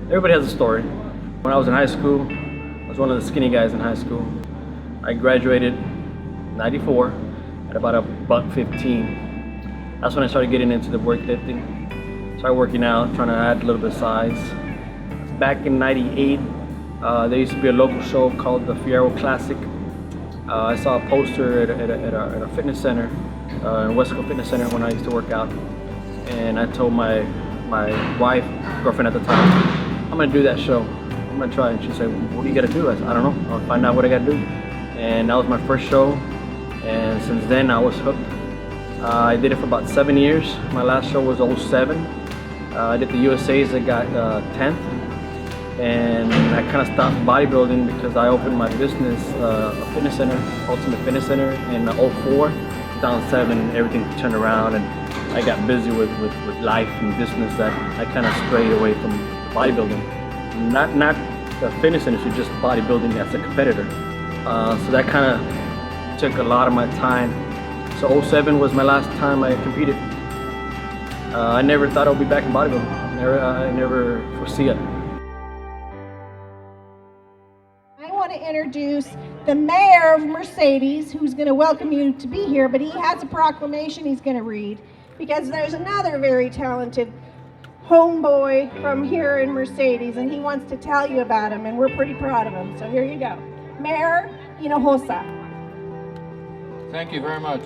Everybody has a story. When I was in high school, I was one of the skinny guys in high school. I graduated '94 at about a buck 15. That's when I started getting into the weightlifting. Started working out, trying to add a little bit of size. Back in '98, there used to be a local show called the Fierro Classic. I saw a poster at a fitness center, in Westco Fitness Center when I used to work out. And I told my wife, girlfriend at the time, I'm gonna do that show. I'm gonna try. And she said, what do you gotta do? I said, I don't know, I'll find out what I gotta do. And that was my first show. And since then I was hooked. I did it for about 7 years. My last show was '07. I did the USA's, I got 10th. And I kind of stopped bodybuilding because I opened my business, a fitness center, Ultimate Fitness Center, in '04. 2007, everything turned around and I got busy with life and business that I kind of strayed away from bodybuilding. Not the fitness industry, just bodybuilding as a competitor. So that kind of took a lot of my time. So '07 was my last time I competed. I never thought I would be back in bodybuilding. I never foresee it. I want to introduce the mayor of Mercedes, who's going to welcome you to be here, but he has a proclamation he's going to read, because there's another very talented homeboy from here in Mercedes, and he wants to tell you about him, and we're pretty proud of him. So here you go. Mayor Hinojosa. Thank you very much.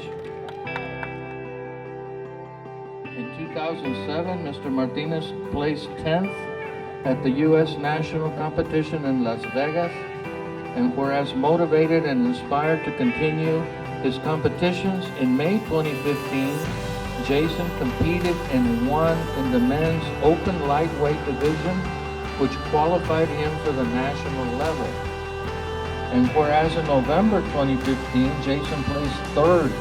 In 2007, Mr. Martinez placed 10th at the U.S. National Competition in Las Vegas, and whereas motivated and inspired to continue his competitions, in May 2015, Jason competed and won in the men's open lightweight division, which qualified him for the national level. And whereas in November 2015, Jason placed 3rd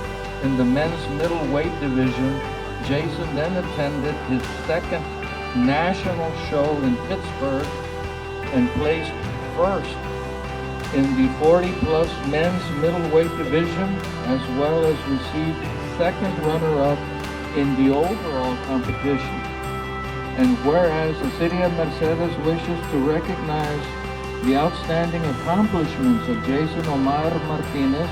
in the men's middleweight division, Jason then attended his 2nd national show in Pittsburgh and placed 1st in the 40-plus men's middleweight division, as well as received 2nd runner-up in the overall competition. And whereas the city of Mercedes wishes to recognize the outstanding accomplishments of Jason Omar Martinez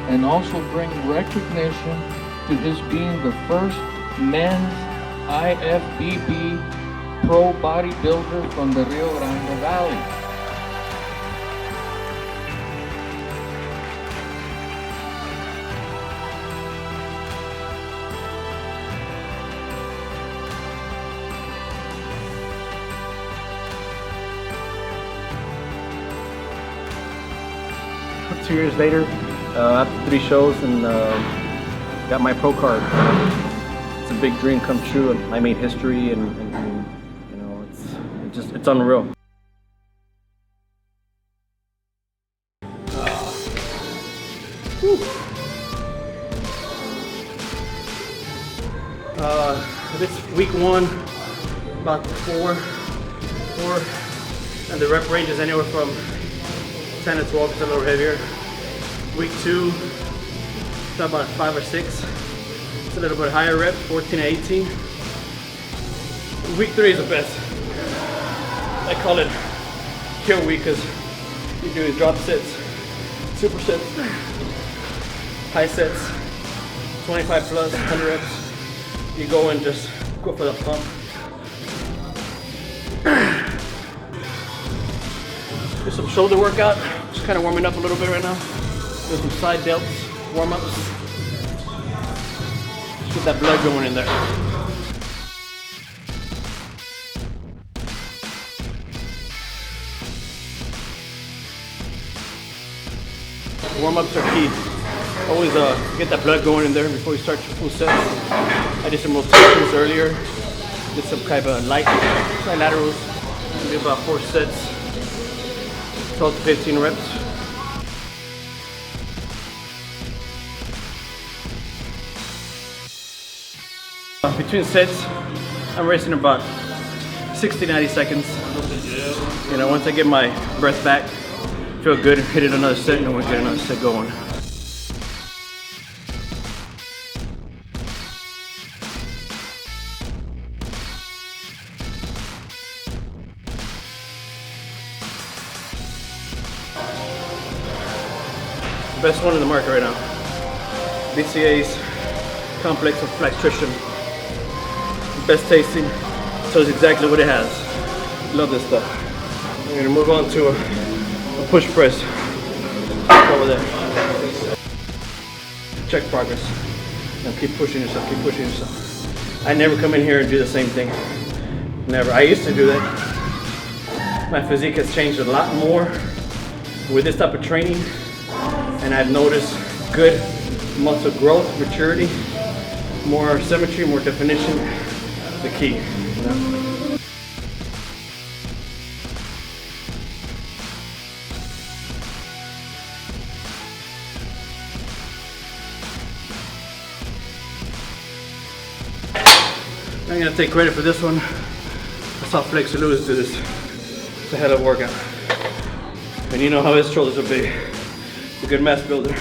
and also bring recognition to his being the first men's IFBB Pro bodybuilder from the Rio Grande Valley. Two years later, after 3 shows, and got my pro card. It's a big dream come true, and I made history, and you know, it's unreal. This week 1, about 4, and the rep range is anywhere from 10 to 12, it's a little heavier. Week 2, it's about 5 or 6. It's a little bit higher rep, 14 to 18. Week 3 is the best. I call it kill week because you do drop sets, super sets, high sets, 25 plus, 100 reps. You go and just go for the pump. Do some shoulder workout, just kind of warming up a little bit right now. Do some side delts, warm ups. Just get that blood going in there. Warm ups are key. Always get that blood going in there before you start your full set. I did some rotations earlier. Did some kind of light laterals. Did about 4 sets. 12 to 15 reps. Between sets, I'm racing about 60, 90 seconds. You know, once I get my breath back, feel good, hit it another set, and then we'll get another set going. Best one in the market right now. BCA's complex of flexion. Best tasting. Tells exactly what it has. Love this stuff. We're gonna move on to a push press over there. Check progress. Now keep pushing yourself, keep pushing yourself. I never come in here and do the same thing. Never. I used to do that. My physique has changed a lot more with this type of training, and I've noticed good muscle growth, maturity, more symmetry, more definition. The key. You know? I'm gonna take credit for this one. I saw Flex Lewis do this. It's a hell of a workout. And you know how his shoulders are big. It's a good mass builder.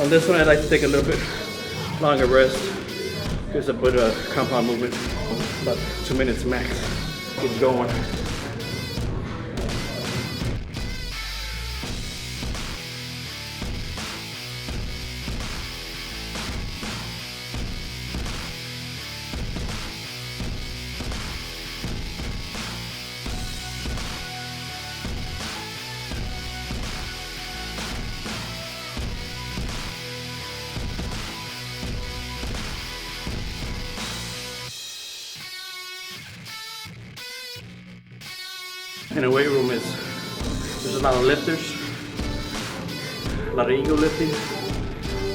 On this one, I'd like to take a little bit longer rest. Gives a bit of compound movement, about 2 minutes max. Get going. In a weight room there's a lot of lifters, a lot of ego lifting,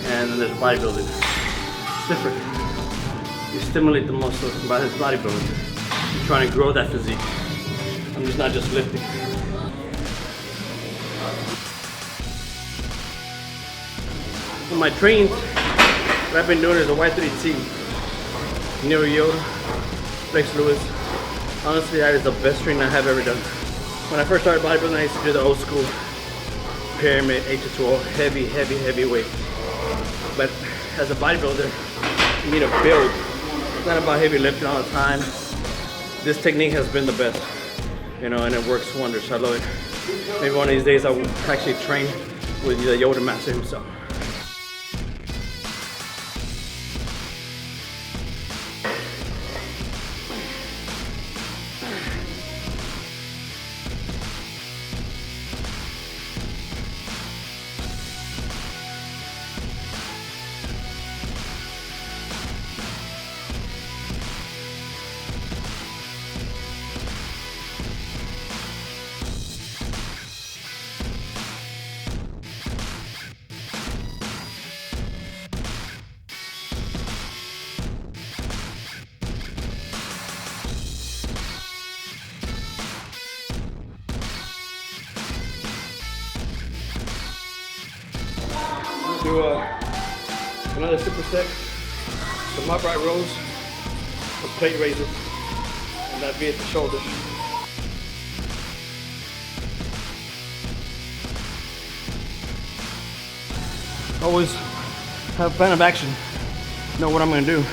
and then there's bodybuilding. It's different. You stimulate the muscle by this bodybuilding. You're trying to grow that physique. I'm just not just lifting. For my trains, what I've been doing is a Y3T, Neo Yoda, Flex Lewis. Honestly, that is the best training I have ever done. When I first started bodybuilding, I used to do the old school pyramid, 8 to 12, heavy weight. But as a bodybuilder, you need to build. It's not about heavy lifting all the time. This technique has been the best, you know, and it works wonders. I love it. Maybe one of these days I will actually train with the Yoda master himself. Do another superset, some upright rows, some plate raises, and that'd be at the shoulders. Always have a plan of action. Know what I'm going to do.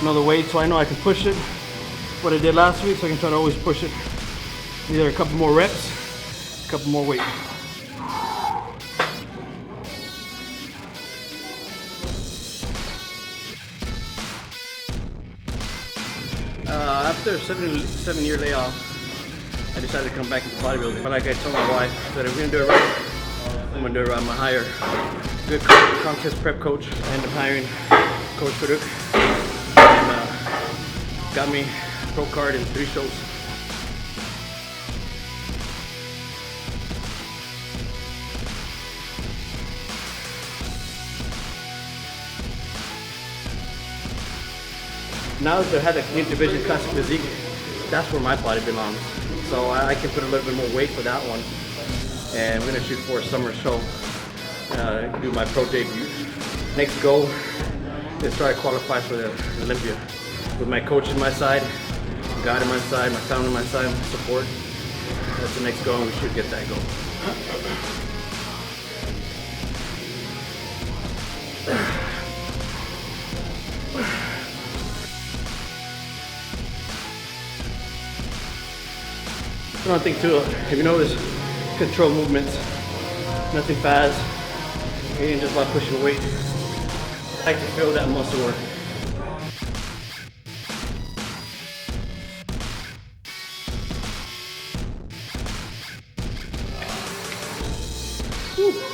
Know the weight, so I know I can push it. What I did last week, so I can try to always push it. Either a couple more reps, a couple more weight. After a 7-year layoff, I decided to come back into bodybuilding. But like I told my wife, that if we're gonna do it right, I'm gonna do it right. I'm gonna hire a good contest prep coach. I ended up hiring Coach Farouk, and got me a pro card in 3 shows. Now that I have the new division classic physique, that's where my body belongs. So I can put a little bit more weight for that one. And we're gonna shoot for a summer show, do my pro debut. Next goal is try to qualify for the Olympia. With my coach on my side, God on my side, my family on my side, my support. That's the next goal, and we should get that goal. Another thing too, if you notice, control movements, nothing fast, and just by pushing weight. I like to feel that muscle work. Whew.